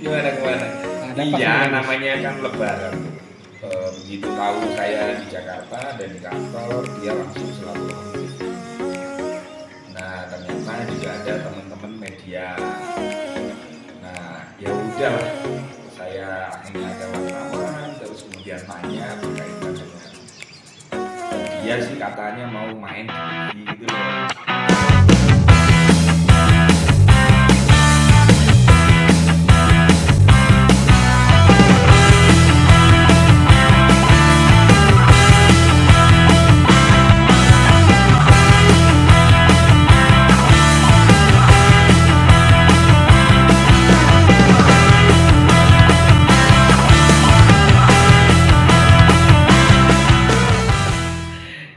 Gimana? Ada apa Iya, sebenarnya, Gus? namanya kan lebaran. Begitu tahu saya di Jakarta dan di kantor, dia langsung silaturahmi ke sini. Nah, ternyata juga ada teman-teman media. Nah, ya udah, saya akhirnya ada wartawan, terus kemudian tanya berkaitan dengan dia sih katanya mau main di TV gitu loh.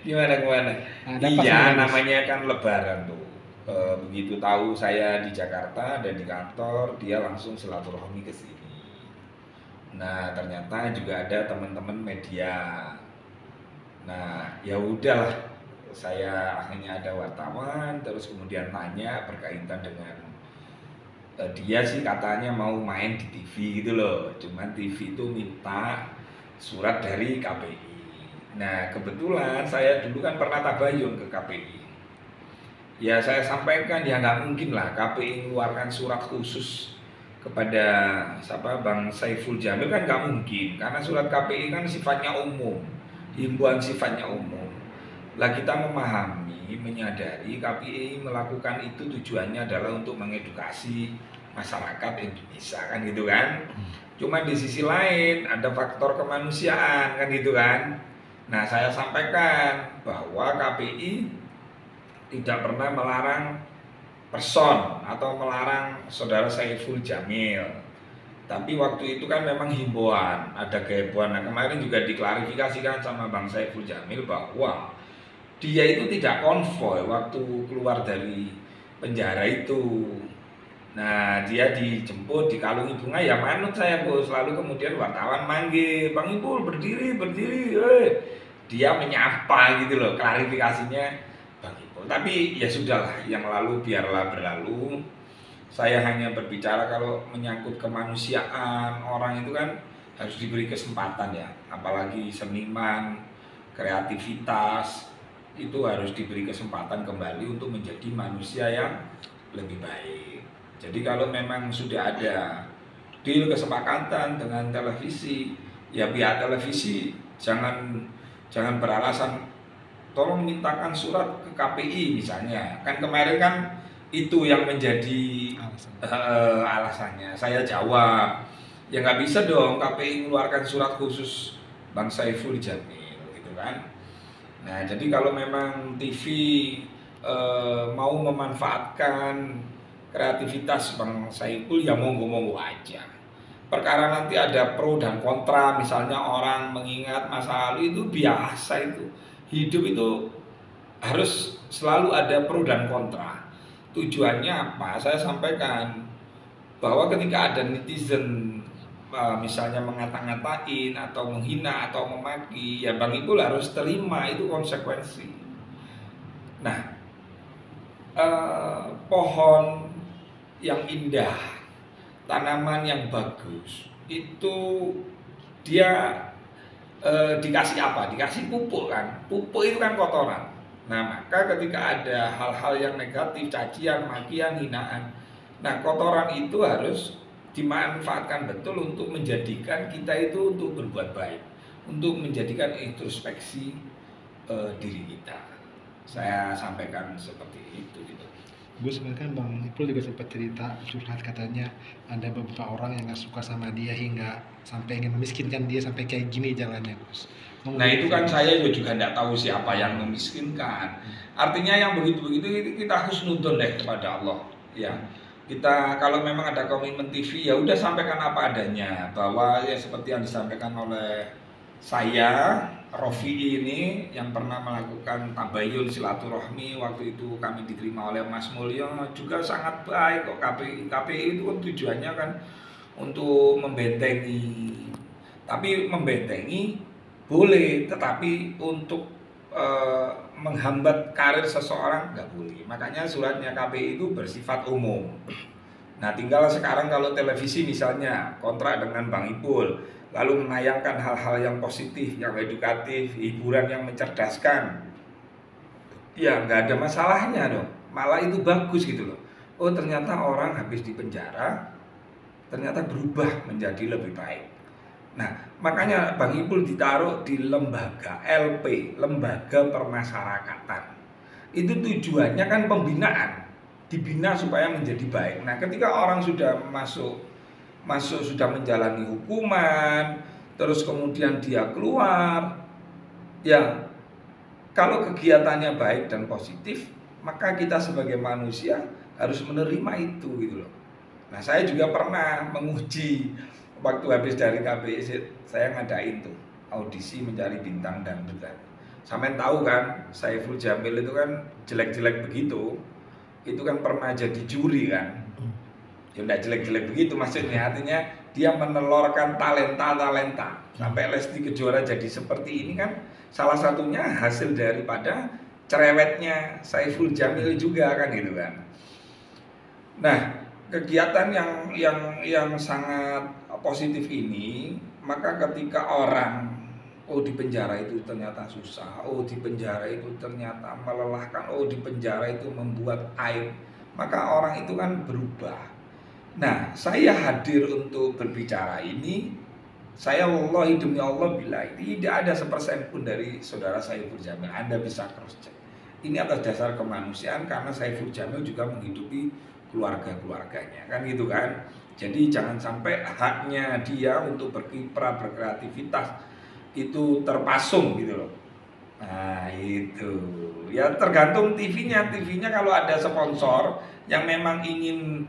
Gimana? Ada apa Iya, sebenarnya, Gus? namanya kan lebaran tuh. Begitu tahu saya di Jakarta dan di kantor, dia langsung silaturahmi ke sini. Nah, ternyata juga ada teman-teman media. Nah, ya udahlah, saya akhirnya ada wartawan, terus kemudian tanya berkaitan dengan dia sih katanya mau main di TV gitu loh. Cuman TV itu minta surat dari KPI. Nah, kebetulan saya dulu kan pernah tabayun ke KPI. Ya saya sampaikan ya nggak mungkin lah KPI mengeluarkan surat khusus kepada siapa Bang Saiful Jamil, kan nggak mungkin karena surat KPI kan sifatnya umum, himbauan sifatnya umum. Lah kita memahami, menyadari KPI melakukan itu tujuannya adalah untuk mengedukasi masyarakat Indonesia kan gitu kan. Cuma di sisi lain ada faktor kemanusiaan kan gitu kan. Nah, saya sampaikan bahwa KPI tidak pernah melarang person atau melarang saudara Saiful Jamil. Tapi waktu itu kan memang himbauan, ada kehebohan. Nah, kemarin juga diklarifikasikan sama Bang Saiful Jamil bahwa dia itu tidak konvoy waktu keluar dari penjara itu. Nah, dia dijemput, dikalungi bunga, ya manut saya Bos. Lalu kemudian wartawan manggil, Bang Ipul berdiri, dia menyapa gitu loh, klarifikasinya Bang Ipul. Tapi ya sudahlah, yang lalu biarlah berlalu. Saya hanya berbicara kalau menyangkut kemanusiaan, orang itu kan harus diberi kesempatan ya. Apalagi seniman, kreativitas, itu harus diberi kesempatan kembali untuk menjadi manusia yang lebih baik. Jadi kalau memang sudah ada deal kesepakatan dengan televisi, ya pihak televisi jangan beralasan tolong mintakan surat ke KPI misalnya. Kan kemarin kan itu yang menjadi alasannya. Saya jawab, ya nggak bisa dong KPI mengeluarkan surat khusus Bang Saiful Jamil gitu kan. Nah, jadi kalau memang TV mau memanfaatkan kreativitas Bang Saiful, ya monggo-monggo aja. Perkara nanti ada pro dan kontra, misalnya orang mengingat masa lalu, itu biasa itu. Hidup itu harus selalu ada pro dan kontra. Tujuannya apa? Saya sampaikan bahwa ketika ada netizen misalnya mengata-ngatain atau menghina atau memaki, ya Bang Ipul harus terima itu konsekuensi. Nah, pohon yang indah, tanaman yang bagus, itu dia dikasih apa? Dikasih pupuk kan? Pupuk itu kan kotoran. Nah, maka ketika ada hal-hal yang negatif, cacian, makian, hinaan, nah kotoran itu harus dimanfaatkan betul untuk menjadikan kita itu untuk berbuat baik, untuk menjadikan introspeksi diri kita. Saya sampaikan seperti itu gitu. Gus, kan Bang Ipul juga sempat cerita curhat katanya ada beberapa orang yang nggak suka sama dia hingga sampai ingin memiskinkan dia sampai kayak gini jalannya, Gus. Nah itu kan saya juga tidak tahu siapa yang memiskinkan. Artinya yang begitu-begitu kita harus nudun deh kepada Allah. Ya, kita kalau memang ada komitmen TV ya udah sampaikan apa adanya, bahwa ya seperti yang disampaikan oleh saya Rofi ini yang pernah melakukan tabayun silaturahmi, waktu itu kami diterima oleh Mas Mulyo juga sangat baik kok. KPI itu kan tujuannya kan untuk membentengi, tapi membentengi boleh, tetapi untuk menghambat karir seseorang nggak boleh. Makanya suratnya KPI itu bersifat umum. Nah, tinggal sekarang kalau televisi misalnya kontrak dengan Bang Ipul, lalu menayangkan hal-hal yang positif, yang edukatif, hiburan yang mencerdaskan, ya nggak ada masalahnya dong. Malah itu bagus gitu loh. Oh, ternyata orang habis di penjara, ternyata berubah menjadi lebih baik. Nah, makanya Bang Ipul ditaruh di lembaga LP, lembaga permasyarakatan. Itu tujuannya kan pembinaan, dibina supaya menjadi baik. Nah, ketika orang sudah masuk sudah menjalani hukuman, terus kemudian dia keluar, ya kalau kegiatannya baik dan positif, maka kita sebagai manusia harus menerima itu gitu loh. Nah, saya juga pernah menguji waktu habis dari KPI, saya ngadain tuh audisi mencari bintang dangdut. Sampai tahu kan, Saiful Jamil itu kan jelek-jelek begitu, itu kan pernah jadi juri kan. Ya udah jelek-jelek begitu maksudnya, artinya dia menelurkan talenta-talenta sampai Lesti Kejora jadi seperti ini kan salah satunya hasil daripada cerewetnya Saiful Jamil juga kan gitu kan. Nah, kegiatan yang sangat positif ini, maka ketika orang oh di penjara itu ternyata susah, oh di penjara itu ternyata melelahkan, oh di penjara itu membuat aib, maka orang itu kan berubah. Nah, saya hadir untuk berbicara ini, saya wallahi demi Allah bilang tidak ada 1% pun dari saudara Saiful Jamil. Anda bisa cross check. Ini atas dasar kemanusiaan karena Saiful Jamil juga menghidupi keluarga-keluarganya, kan gitu kan. Jadi jangan sampai haknya dia untuk berkiprah, berkreativitas itu terpasung gitu loh. Nah itu ya tergantung TV-nya kalau ada sponsor yang memang ingin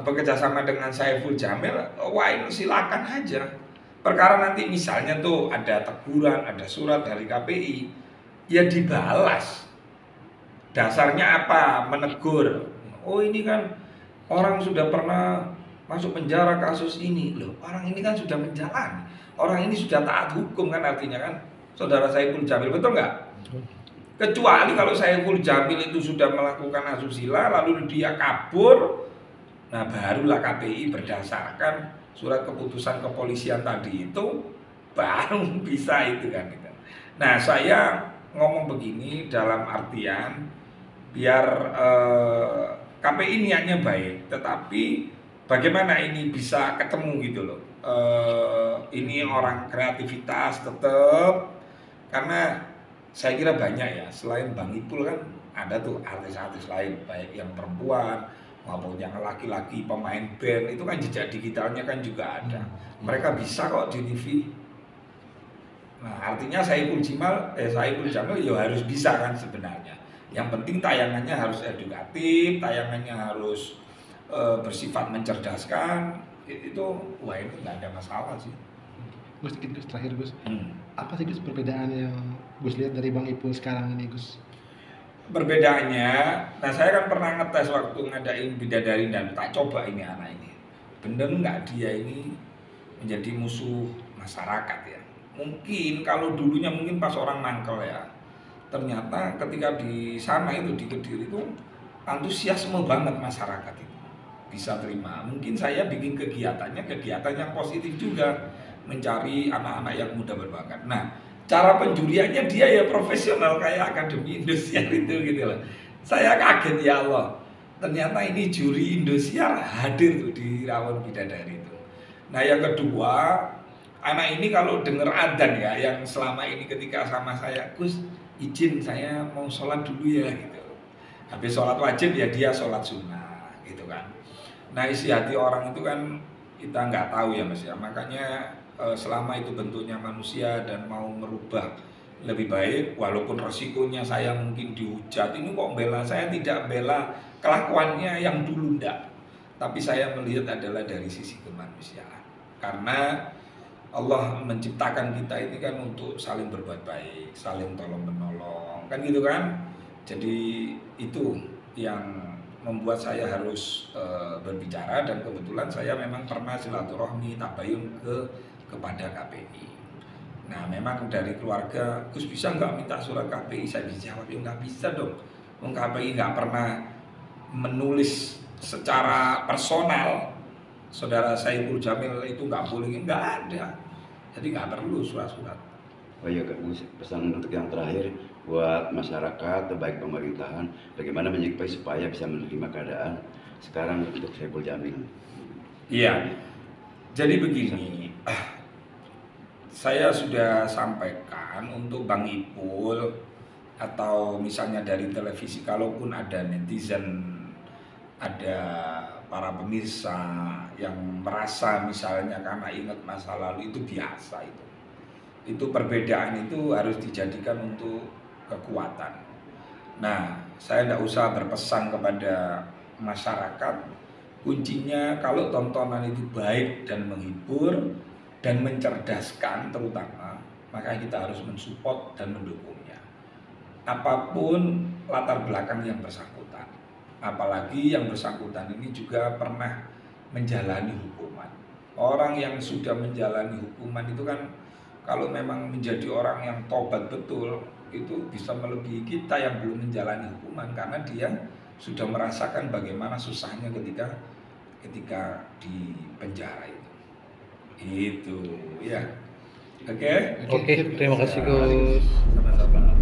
bekerja sama dengan Saiful Jamil, wah ini silakan aja. Perkara nanti misalnya tuh ada teguran, ada surat dari KPI, ya dibalas. Dasarnya apa? Menegur. Oh ini kan orang sudah pernah masuk penjara kasus ini loh. Orang ini kan sudah menjalani. Orang ini sudah taat hukum kan artinya kan saudara Saiful Jamil, betul nggak? Kecuali kalau Saiful Jamil itu sudah melakukan asusila lalu dia kabur, nah barulah KPI berdasarkan surat keputusan kepolisian tadi itu baru bisa itu kan. Nah saya ngomong begini dalam artian biar KPI niatnya baik, tetapi bagaimana ini bisa ketemu gitu loh. Ini orang kreativitas tetap, karena saya kira banyak ya, selain Bang Ipul kan ada tuh artis-artis lain, baik yang perempuan maupun yang laki-laki pemain band, itu kan jejak digitalnya kan juga ada. Mereka bisa kok di TV. Nah artinya Saiful Jamil ya harus bisa kan sebenarnya. Yang penting tayangannya harus edukatif, tayangannya harus bersifat mencerdaskan, itu wah itu nggak ada masalah sih. Gus, terakhir Gus, apa sih Gus perbedaan yang Gus lihat dari Bang Ipul sekarang ini Gus? Perbedaannya, nah saya kan pernah ngetes waktu ngadain Bidadari dan tak coba ini anak ini, bener nggak dia ini menjadi musuh masyarakat ya. Mungkin kalau dulunya mungkin pas orang mangkel ya, ternyata ketika di sana itu di Kediri itu antusiasme banget masyarakat itu bisa terima. Mungkin saya bikin kegiatan yang positif juga, mencari anak-anak yang muda berbakat. Nah, cara penjuriannya dia ya profesional kayak Akademi Indosiar itu gitu loh. Saya kaget ya Allah. Ternyata ini juri Indosiar hadir tuh di Rawon Bidadari itu. Nah, yang kedua, anak ini kalau dengar adzan ya, yang selama ini ketika sama saya, Gus, izin saya mau sholat dulu ya gitu. Habis sholat wajib ya dia sholat sunnah gitu kan. Nah isi hati orang itu kan kita nggak tahu ya Mas ya. Makanya selama itu bentuknya manusia dan mau merubah lebih baik, walaupun resikonya saya mungkin dihujat, ini kok bela, saya tidak bela kelakuannya yang dulu ndak, tapi saya melihat adalah dari sisi kemanusiaan. Karena Allah menciptakan kita ini kan untuk saling berbuat baik, saling tolong menolong, kan gitu kan. Jadi itu yang membuat saya harus berbicara, dan kebetulan saya memang pernah silaturahmi tabayun kepada KPI. Nah memang dari keluarga, Gus bisa nggak minta surat KPI? Saya dijawab ya nggak bisa dong, KPI nggak pernah menulis secara personal saudara Saiful Jamil itu nggak boleh, nggak ada. Jadi nggak perlu surat-surat. Oh iya Kak, pesan untuk yang terakhir buat masyarakat, baik pemerintahan, bagaimana menyikapi supaya bisa menerima keadaan sekarang untuk Saiful Jamil. Iya, jadi begini, saya sudah sampaikan untuk Bang Ipul atau misalnya dari televisi, kalaupun ada netizen, ada para pemirsa yang merasa misalnya karena ingat masa lalu, itu biasa itu. Itu perbedaan itu harus dijadikan untuk kekuatan. Nah, saya tidak usah berpesan kepada masyarakat. Kuncinya kalau tontonan itu baik dan menghibur dan mencerdaskan terutama, maka kita harus mensupport dan mendukungnya. Apapun latar belakang yang bersangkutan. Apalagi yang bersangkutan ini juga pernah menjalani hukuman. Orang yang sudah menjalani hukuman itu kan kalau memang menjadi orang yang tobat betul, itu bisa melebihi kita yang belum menjalani hukuman, karena dia sudah merasakan bagaimana susahnya ketika di penjara itu. Itu ya. Oke. Oke, terima kasih Gus. Sama-sama.